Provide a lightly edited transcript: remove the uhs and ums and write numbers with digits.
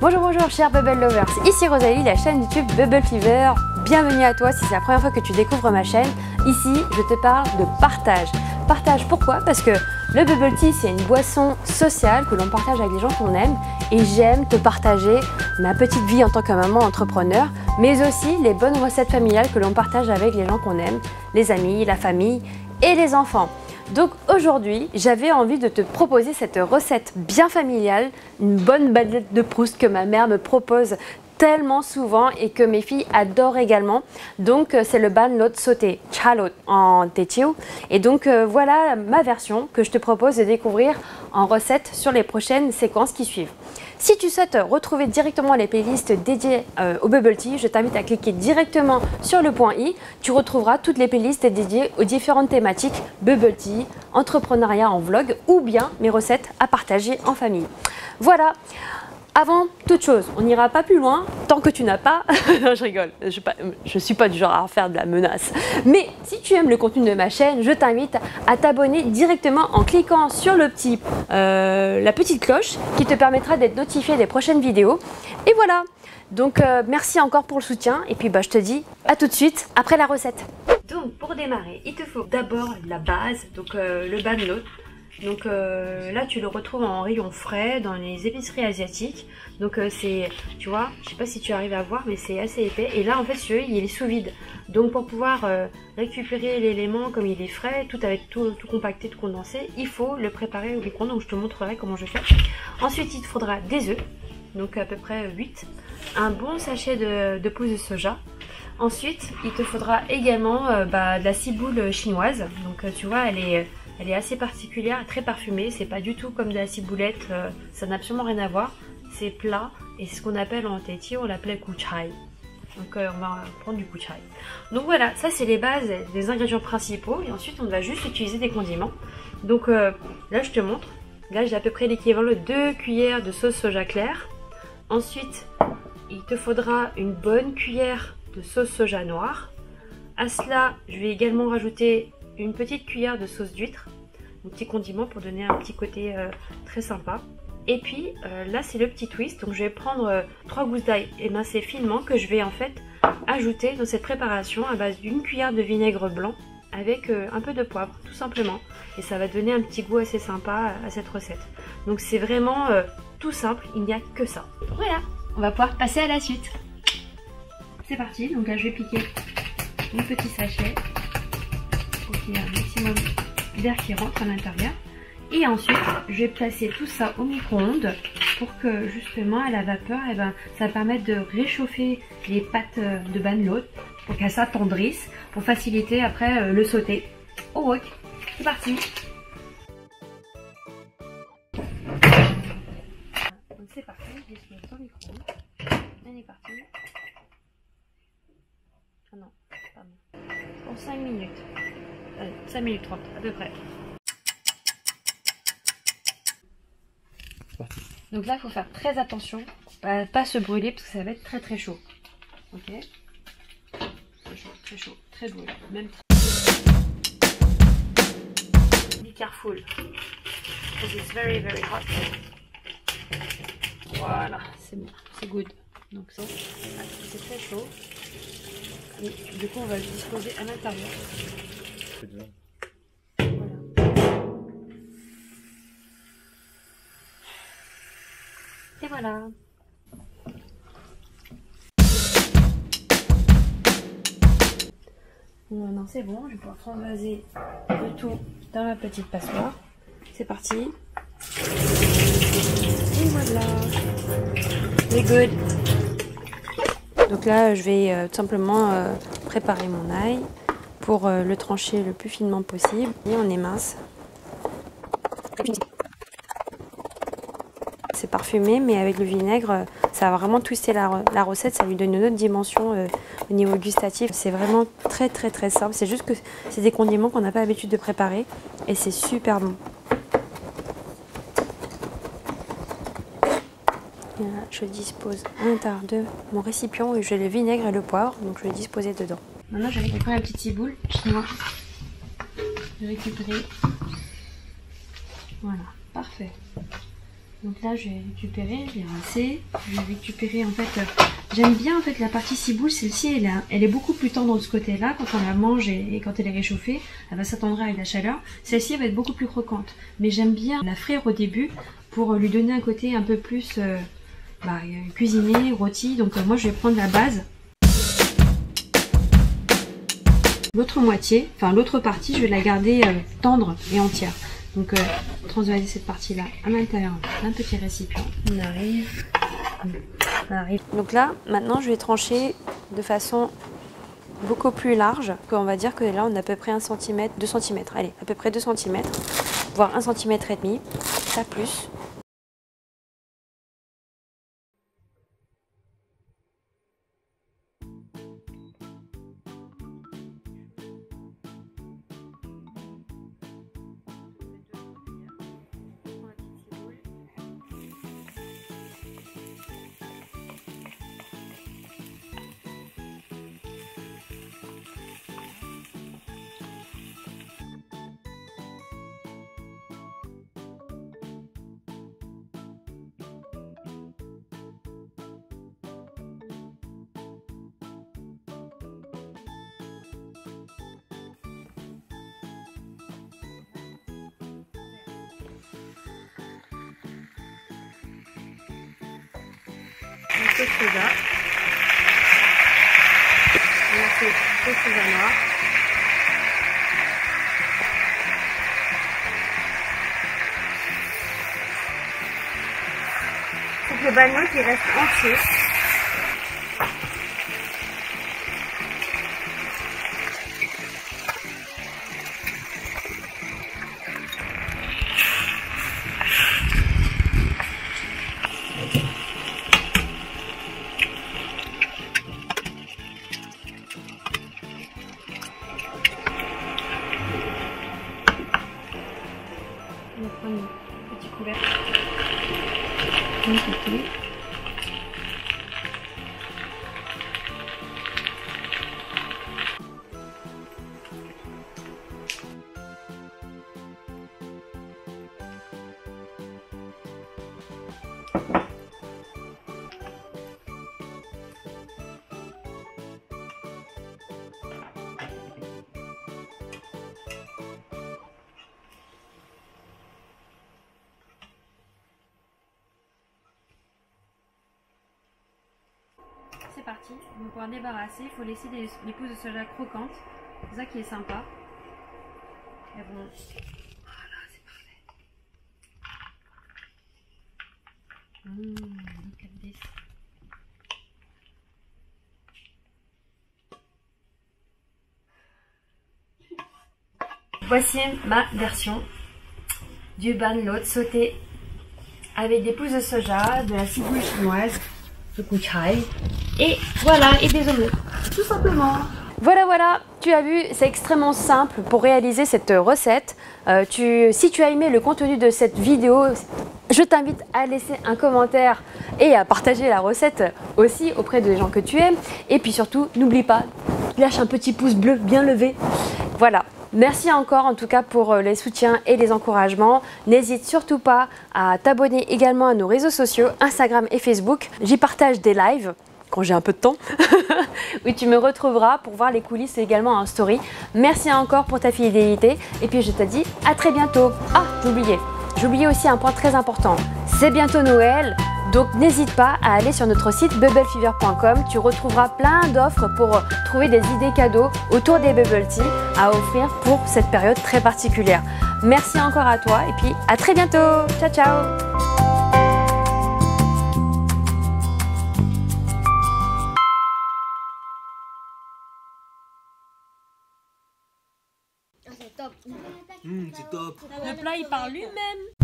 Bonjour, bonjour chers Bubble Lovers, ici Rosalie, la chaîne YouTube Bubble Fever. Bienvenue à toi si c'est la première fois que tu découvres ma chaîne. Ici, je te parle de partage. Partage pourquoi? Parce que le Bubble Tea, c'est une boisson sociale que l'on partage avec les gens qu'on aime. Et j'aime te partager ma petite vie en tant que maman entrepreneur, mais aussi les bonnes recettes familiales que l'on partage avec les gens qu'on aime, les amis, la famille et les enfants. Donc aujourd'hui, j'avais envie de te proposer cette recette bien familiale, une bonne baguette de Proust que ma mère me propose tellement souvent et que mes filles adorent également. Donc c'est le banlot sauté, chalot en tétiou. Et donc voilà ma version que je te propose de découvrir en recette sur les prochaines séquences qui suivent. Si tu souhaites retrouver directement les playlists dédiées au Bubble Tea, je t'invite à cliquer directement sur le point i. Tu retrouveras toutes les playlists dédiées aux différentes thématiques Bubble Tea, entrepreneuriat en vlog ou bien mes recettes à partager en famille. Voilà. Avant toute chose, on n'ira pas plus loin tant que tu n'as pas... Non, je rigole, je suis pas du genre à faire de la menace. Mais si tu aimes le contenu de ma chaîne, je t'invite à t'abonner directement en cliquant sur le la petite cloche qui te permettra d'être notifié des prochaines vidéos. Et voilà, donc merci encore pour le soutien et puis je te dis à tout de suite après la recette. Donc pour démarrer, il te faut d'abord la base, donc le banlot. Donc là tu le retrouves en rayon frais dans les épiceries asiatiques. Donc c'est, tu vois, je sais pas si tu arrives à voir mais c'est assez épais. Et là en fait celui-là il est sous vide. Donc pour pouvoir récupérer l'élément comme il est frais, tout avec tout compacté, tout condensé, il faut le préparer au micro-ondes. Donc je te montrerai comment je fais. Ensuite il te faudra des œufs, donc à peu près 8. Un bon sachet de pousses de soja. Ensuite il te faudra également de la ciboule chinoise. Donc tu vois elle est assez particulière, très parfumée, c'est pas du tout comme de la ciboulette, ça n'a absolument rien à voir. C'est plat et c'est ce qu'on appelle en Tahiti, on l'appelait kuchai. Donc on va prendre du kuchai. Donc voilà, ça c'est les bases, les ingrédients principaux et ensuite on va juste utiliser des condiments. Donc là je te montre, là j'ai à peu près l'équivalent de 2 cuillères de sauce soja claire. Ensuite il te faudra une bonne cuillère de sauce soja noire. À cela je vais également rajouter une petite cuillère de sauce d'huître, un petit condiment pour donner un petit côté très sympa. Et puis là c'est le petit twist, donc je vais prendre 3 gousses d'ail émincées finement que je vais en fait ajouter dans cette préparation à base d'une cuillère de vinaigre blanc avec un peu de poivre tout simplement. Et ça va donner un petit goût assez sympa à cette recette. Donc c'est vraiment tout simple, il n'y a que ça. Voilà, on va pouvoir passer à la suite. C'est parti, donc là je vais piquer mon petit sachet. Il y a un maximum d'air qui rentre à l'intérieur. Et ensuite, je vais placer tout ça au micro-ondes pour que justement à la vapeur, ça permette de réchauffer les pâtes de banlot pour qu'elles s'attendrissent, pour faciliter après le sauté. Au wok, c'est parti. Donc c'est parti, je dispose au micro-ondes. On est parti. Ah non, pardon. Pour 5 minutes. 5 minutes 30 à peu près. Donc là il faut faire très attention, pas se brûler parce que ça va être très très chaud. Ok. Très chaud, très brûlant. Même be careful because it's very very hot. Voilà, c'est bon, c'est good. Donc ça, c'est très chaud. Et du coup on va le disposer à l'intérieur. Et voilà. Maintenant c'est bon, je vais pouvoir transvaser le tout dans ma petite passoire. C'est parti. Et voilà. C'est good. Donc là je vais tout simplement préparer mon ail pour le trancher le plus finement possible. Et on émince. C'est parfumé, mais avec le vinaigre, ça va vraiment twister la recette, ça lui donne une autre dimension au niveau gustatif. C'est vraiment très très très simple, c'est juste que c'est des condiments qu'on n'a pas l'habitude de préparer et c'est super bon. Voilà, je dispose à l'intérieur de mon récipient où j'ai le vinaigre et le poivre, donc je vais disposer dedans. Maintenant je vais récupérer la petite ciboule chinoise. Je vais récupérer. Voilà, parfait. Donc là, je vais récupérer, je vais rincer. Je vais récupérer en fait, j'aime bien en fait la partie ciboule. Celle-ci, elle est beaucoup plus tendre de ce côté-là. Quand on la mange et quand elle est réchauffée, elle va s'attendrir avec la chaleur. Celle-ci va être beaucoup plus croquante. Mais j'aime bien la frire au début pour lui donner un côté un peu plus cuisiné, rôti. Donc moi, je vais prendre la base. L'autre moitié, enfin l'autre partie, je vais la garder tendre et entière. Donc transvaser cette partie-là à l'intérieur d'un petit récipient. On arrive. Donc là, maintenant, je vais trancher de façon beaucoup plus large. On va dire que là, on a à peu près 1 cm, 2 cm. Allez, à peu près 2 cm, voire 1,5 cm, pas plus. Un peu de soda. On a fait le soda noir. Faut que le bagnolet il reste entier. On va prendre un petit couvercle. C'est parti, donc pour en débarrasser, il faut laisser les pousses de soja croquantes, c'est ça qui est sympa. Et bon, voilà, c'est parfait. Look at this. Voici ma version du banlot sauté avec des pousses de soja, de la ciboule chinoise, de kuchai, et voilà, et des omelettes, tout simplement. Voilà, tu as vu, c'est extrêmement simple pour réaliser cette recette. Si tu as aimé le contenu de cette vidéo, je t'invite à laisser un commentaire et à partager la recette aussi auprès des gens que tu aimes. Et puis surtout, n'oublie pas, lâche un petit pouce bleu bien levé. Voilà. Merci encore en tout cas pour les soutiens et les encouragements. N'hésite surtout pas à t'abonner également à nos réseaux sociaux, Instagram et Facebook. J'y partage des lives quand j'ai un peu de temps, où tu me retrouveras pour voir les coulisses également en story. Merci encore pour ta fidélité et puis je te dis à très bientôt. Ah, j'ai oublié aussi un point très important, c'est bientôt Noël. Donc n'hésite pas à aller sur notre site bubblefever.com, tu retrouveras plein d'offres pour trouver des idées cadeaux autour des bubble tea à offrir pour cette période très particulière. Merci encore à toi et puis à très bientôt. Ciao ciao. C'est top. C'est top. Le plat il parle lui-même.